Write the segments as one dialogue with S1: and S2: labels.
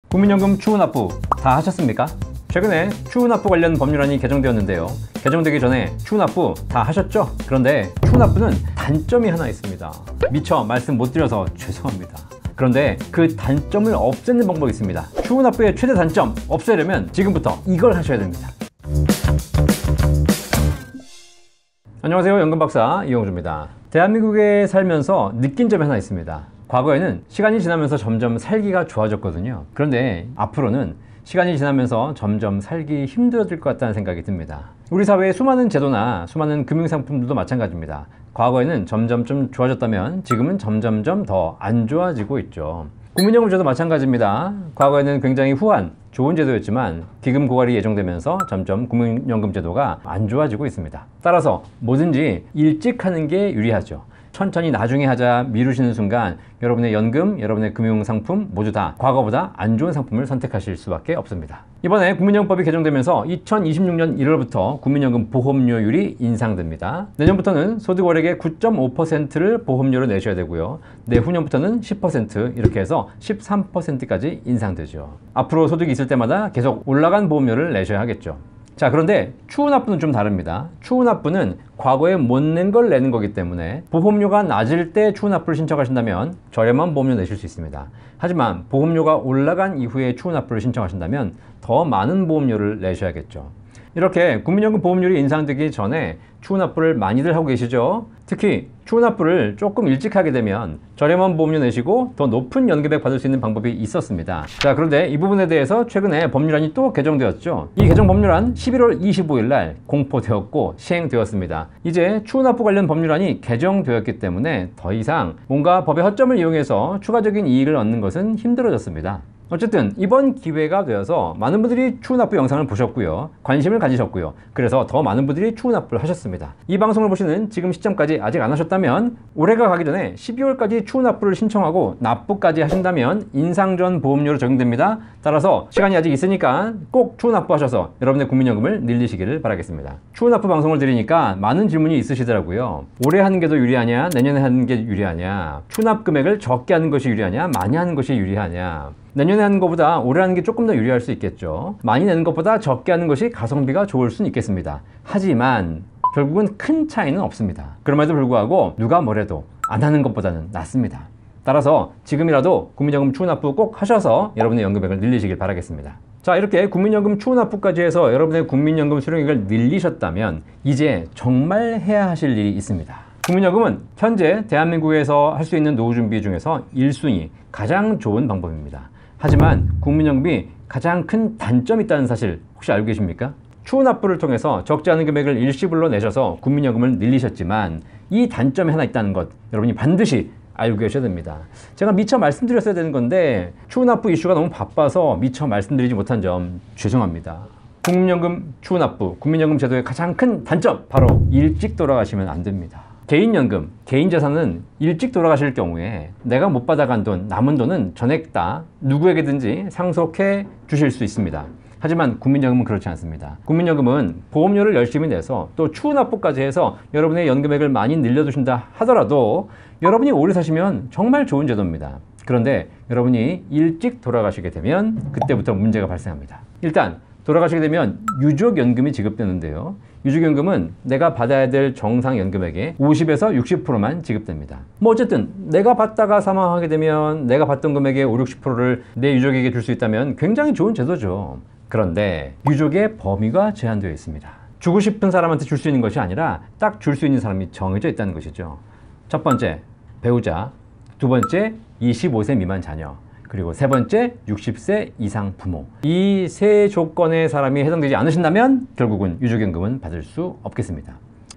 S1: 국민연금 추후납부 다 하셨습니까? 최근에 추후납부 관련 법률안이 개정되었는데요. 개정되기 전에 추후납부 다 하셨죠? 그런데 추후납부는 단점이 하나 있습니다. 미처 말씀 못 드려서 죄송합니다. 그런데 그 단점을 없애는 방법이 있습니다. 추후납부의 최대 단점 없애려면 지금부터 이걸 하셔야 됩니다. 안녕하세요, 연금박사 이영주입니다. 대한민국에 살면서 느낀 점이 하나 있습니다. 과거에는 시간이 지나면서 점점 살기가 좋아졌거든요. 그런데 앞으로는 시간이 지나면서 점점 살기 힘들어질 것 같다는 생각이 듭니다. 우리 사회의 수많은 제도나 수많은 금융상품들도 마찬가지입니다. 과거에는 점점 좀 좋아졌다면 지금은 점점점 더 안 좋아지고 있죠. 국민연금제도 마찬가지입니다. 과거에는 굉장히 후한 좋은 제도였지만 기금 고갈이 예정되면서 점점 국민연금제도가 안 좋아지고 있습니다. 따라서 뭐든지 일찍 하는 게 유리하죠. 천천히 나중에 하자 미루시는 순간 여러분의 연금, 여러분의 금융상품 모두 다 과거보다 안 좋은 상품을 선택하실 수밖에 없습니다. 이번에 국민연금법이 개정되면서 2026년 1월부터 국민연금 보험료율이 인상됩니다. 내년부터는 소득월액의 9.5%를 보험료로 내셔야 되고요. 내후년부터는 10% 이렇게 해서 13%까지 인상되죠. 앞으로 소득이 있을 때마다 계속 올라간 보험료를 내셔야 하겠죠. 자, 그런데 추후납부는 좀 다릅니다. 추후납부는 과거에 못 낸 걸 내는 거기 때문에 보험료가 낮을 때 추후납부를 신청하신다면 저렴한 보험료 내실 수 있습니다. 하지만 보험료가 올라간 이후에 추후납부를 신청하신다면 더 많은 보험료를 내셔야겠죠. 이렇게 국민연금 보험료율이 인상되기 전에 추후납부를 많이들 하고 계시죠. 특히 추후납부를 조금 일찍 하게 되면 저렴한 보험료 내시고 더 높은 연금액 받을 수 있는 방법이 있었습니다. 자, 그런데 이 부분에 대해서 최근에 법률안이 또 개정되었죠. 이 개정 법률안 11월 25일 날 공포되었고 시행되었습니다. 이제 추후납부 관련 법률안이 개정되었기 때문에 더 이상 뭔가 법의 허점을 이용해서 추가적인 이익을 얻는 것은 힘들어졌습니다. 어쨌든 이번 기회가 되어서 많은 분들이 추후납부 영상을 보셨고요. 관심을 가지셨고요. 그래서 더 많은 분들이 추후납부를 하셨습니다. 이 방송을 보시는 지금 시점까지 아직 안 하셨다면 올해가 가기 전에 12월까지 추후납부를 신청하고 납부까지 하신다면 인상 전 보험료로 적용됩니다. 따라서 시간이 아직 있으니까 꼭 추후납부 하셔서 여러분의 국민연금을 늘리시기를 바라겠습니다. 추후납부 방송을 드리니까 많은 질문이 있으시더라고요. 올해 하는 게 더 유리하냐, 내년에 하는 게 유리하냐, 추납 금액을 적게 하는 것이 유리하냐, 많이 하는 것이 유리하냐. 내년에 하는 것보다 올해 하는 게 조금 더 유리할 수 있겠죠. 많이 내는 것보다 적게 하는 것이 가성비가 좋을 수는 있겠습니다. 하지만 결국은 큰 차이는 없습니다. 그럼에도 불구하고 누가 뭐래도 안 하는 것보다는 낫습니다. 따라서 지금이라도 국민연금 추후납부 꼭 하셔서 여러분의 연금액을 늘리시길 바라겠습니다. 자, 이렇게 국민연금 추후납부까지 해서 여러분의 국민연금 수령액을 늘리셨다면 이제 정말 해야 하실 일이 있습니다. 국민연금은 현재 대한민국에서 할 수 있는 노후 준비 중에서 1순위 가장 좋은 방법입니다. 하지만 국민연금이 가장 큰 단점이 있다는 사실 혹시 알고 계십니까? 추후납부를 통해서 적지 않은 금액을 일시불로 내셔서 국민연금을 늘리셨지만 이 단점이 하나 있다는 것 여러분이 반드시 알고 계셔야 됩니다. 제가 미처 말씀드렸어야 되는 건데 추후납부 이슈가 너무 바빠서 미처 말씀드리지 못한 점 죄송합니다. 국민연금 추후납부, 국민연금 제도의 가장 큰 단점 바로 일찍 돌아가시면 안 됩니다. 개인연금, 개인재산은 일찍 돌아가실 경우에 내가 못 받아간 돈, 남은 돈은 전액 다 누구에게든지 상속해 주실 수 있습니다. 하지만 국민연금은 그렇지 않습니다. 국민연금은 보험료를 열심히 내서 또 추후납부까지 해서 여러분의 연금액을 많이 늘려두신다 하더라도 여러분이 오래 사시면 정말 좋은 제도입니다. 그런데 여러분이 일찍 돌아가시게 되면 그때부터 문제가 발생합니다. 일단 돌아가시게 되면 유족연금이 지급되는데요. 유족연금은 내가 받아야 될 정상연금액의 50에서 60%만 지급됩니다. 뭐 어쨌든 내가 받다가 사망하게 되면 내가 받던 금액의 50~60%를 내 유족에게 줄 수 있다면 굉장히 좋은 제도죠. 그런데 유족의 범위가 제한되어 있습니다. 주고 싶은 사람한테 줄 수 있는 것이 아니라 딱 줄 수 있는 사람이 정해져 있다는 것이죠. 첫 번째, 배우자. 두 번째, 25세 미만 자녀. 그리고 세 번째, 60세 이상 부모. 이 세 조건의 사람이 해당되지 않으신다면 결국은 유족연금은 받을 수 없겠습니다.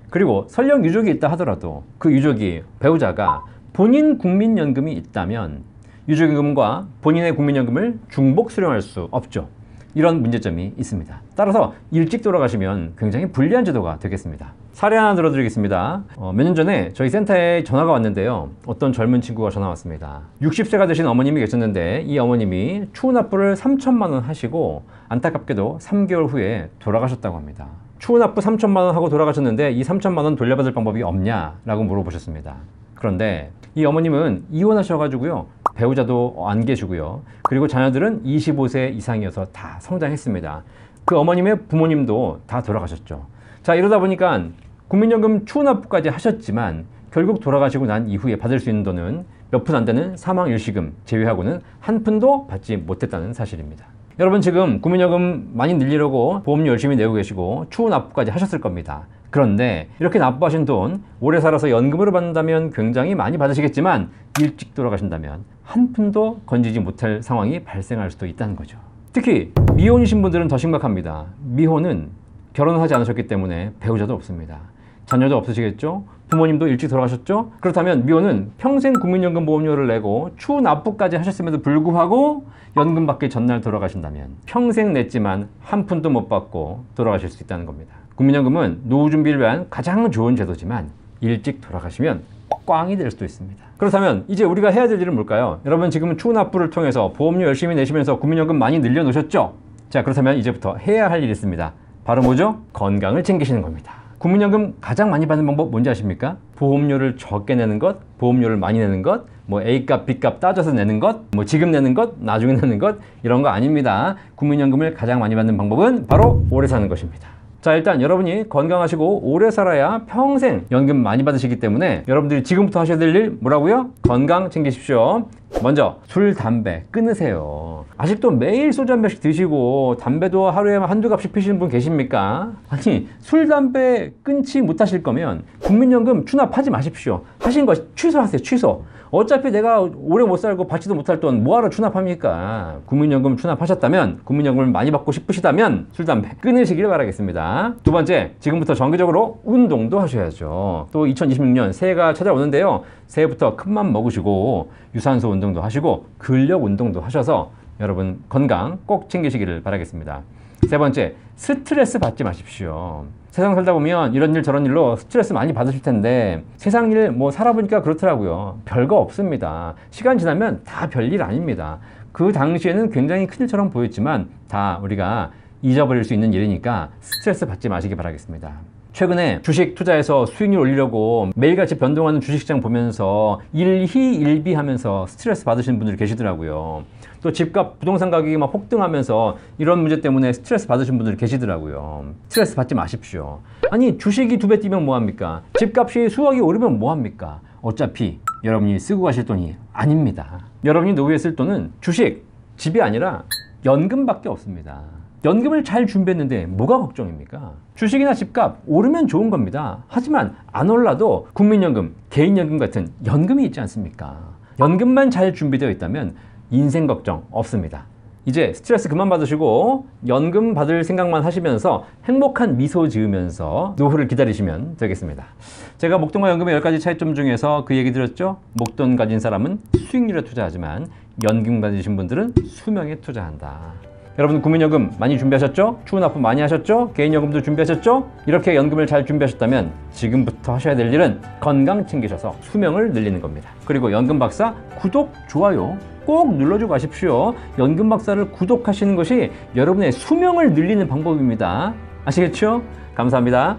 S1: 그리고 설령 유족이 있다 하더라도 그 유족이, 배우자가 본인 국민연금이 있다면 유족연금과 본인의 국민연금을 중복 수령할 수 없죠. 이런 문제점이 있습니다. 따라서 일찍 돌아가시면 굉장히 불리한 제도가 되겠습니다. 사례 하나 들어드리겠습니다. 몇 년 전에 저희 센터에 전화가 왔는데요. 어떤 젊은 친구가 전화 왔습니다. 60세가 되신 어머님이 계셨는데 이 어머님이 추후납부를 3천만 원 하시고 안타깝게도 3개월 후에 돌아가셨다고 합니다. 추후납부 3천만 원 하고 돌아가셨는데 이 3천만 원 돌려받을 방법이 없냐라고 물어보셨습니다. 그런데 이 어머님은 이혼하셔가지고요 배우자도 안 계시고요. 그리고 자녀들은 25세 이상이어서 다 성장했습니다. 그 어머님의 부모님도 다 돌아가셨죠. 자, 이러다 보니까 국민연금 추후납부까지 하셨지만 결국 돌아가시고 난 이후에 받을 수 있는 돈은 몇 푼 안 되는 사망일시금 제외하고는 한 푼도 받지 못했다는 사실입니다. 여러분 지금 국민연금 많이 늘리려고 보험료 열심히 내고 계시고 추후납부까지 하셨을 겁니다. 그런데 이렇게 납부하신 돈 오래 살아서 연금으로 받는다면 굉장히 많이 받으시겠지만 일찍 돌아가신다면 한 푼도 건지지 못할 상황이 발생할 수도 있다는 거죠. 특히 미혼이신 분들은 더 심각합니다. 미혼은 결혼을 하지 않으셨기 때문에 배우자도 없습니다. 자녀도 없으시겠죠? 부모님도 일찍 돌아가셨죠? 그렇다면 미혼은 평생 국민연금 보험료를 내고 추후 납부까지 하셨음에도 불구하고 연금 받기 전날 돌아가신다면 평생 냈지만 한 푼도 못 받고 돌아가실 수 있다는 겁니다. 국민연금은 노후 준비를 위한 가장 좋은 제도지만 일찍 돌아가시면 꽝이 될 수도 있습니다. 그렇다면 이제 우리가 해야 될 일은 뭘까요? 여러분 지금은 추후 납부를 통해서 보험료 열심히 내시면서 국민연금 많이 늘려놓으셨죠? 자, 그렇다면 이제부터 해야 할 일이 있습니다. 바로 뭐죠? 건강을 챙기시는 겁니다. 국민연금 가장 많이 받는 방법 뭔지 아십니까? 보험료를 적게 내는 것, 보험료를 많이 내는 것, 뭐 A값, B값 따져서 내는 것, 뭐 지금 내는 것, 나중에 내는 것, 이런 거 아닙니다. 국민연금을 가장 많이 받는 방법은 바로 오래 사는 것입니다. 자, 일단 여러분이 건강하시고 오래 살아야 평생 연금 많이 받으시기 때문에 여러분들이 지금부터 하셔야 될 일 뭐라고요? 건강 챙기십시오. 먼저 술, 담배 끊으세요. 아직도 매일 소주 한 병씩 드시고 담배도 하루에 한두 갑씩 피시는 분 계십니까? 아니, 술, 담배 끊지 못하실 거면 국민연금 추납하지 마십시오. 하신 거 취소하세요. 취소. 어차피 내가 오래 못 살고 받지도 못할 돈 뭐하러 추납합니까? 국민연금 추납하셨다면, 국민연금을 많이 받고 싶으시다면 술, 담배 끊으시길 바라겠습니다. 두 번째, 지금부터 정기적으로 운동도 하셔야죠. 또 2026년 새해가 찾아오는데요. 새해부터 큰맘 먹으시고 유산소 운동도 하시고 근력 운동도 하셔서 여러분 건강 꼭 챙기시기를 바라겠습니다. 세 번째, 스트레스 받지 마십시오. 세상 살다 보면 이런 일 저런 일로 스트레스 많이 받으실 텐데 세상 일 뭐 살아보니까 그렇더라고요. 별거 없습니다. 시간 지나면 다 별일 아닙니다. 그 당시에는 굉장히 큰일처럼 보였지만 다 우리가 잊어버릴 수 있는 일이니까 스트레스 받지 마시기 바라겠습니다. 최근에 주식 투자해서 수익률 올리려고 매일같이 변동하는 주식시장 보면서 일희일비 하면서 스트레스 받으시는 분들이 계시더라고요. 또 집값, 부동산 가격이 막 폭등하면서 이런 문제 때문에 스트레스 받으신 분들이 계시더라고요. 스트레스 받지 마십시오. 아니, 주식이 2배 뛰면 뭐합니까? 집값이 수억이 오르면 뭐합니까? 어차피 여러분이 쓰고 가실 돈이 아닙니다. 여러분이 노후에 쓸 돈은 주식, 집이 아니라 연금밖에 없습니다. 연금을 잘 준비했는데 뭐가 걱정입니까? 주식이나 집값 오르면 좋은 겁니다. 하지만 안 올라도 국민연금, 개인연금 같은 연금이 있지 않습니까? 연금만 잘 준비되어 있다면 인생 걱정 없습니다. 이제 스트레스 그만 받으시고 연금 받을 생각만 하시면서 행복한 미소 지으면서 노후를 기다리시면 되겠습니다. 제가 목돈과 연금의 10가지 차이점 중에서 그 얘기 드렸죠? 목돈 가진 사람은 수익률에 투자하지만 연금 가지신 분들은 수명에 투자한다. 여러분 국민연금 많이 준비하셨죠? 추후납부 많이 하셨죠? 개인연금도 준비하셨죠? 이렇게 연금을 잘 준비하셨다면 지금부터 하셔야 될 일은 건강 챙기셔서 수명을 늘리는 겁니다. 그리고 연금박사 구독, 좋아요 꼭 눌러주고 가십시오. 연금박사를 구독하시는 것이 여러분의 수명을 늘리는 방법입니다. 아시겠죠? 감사합니다.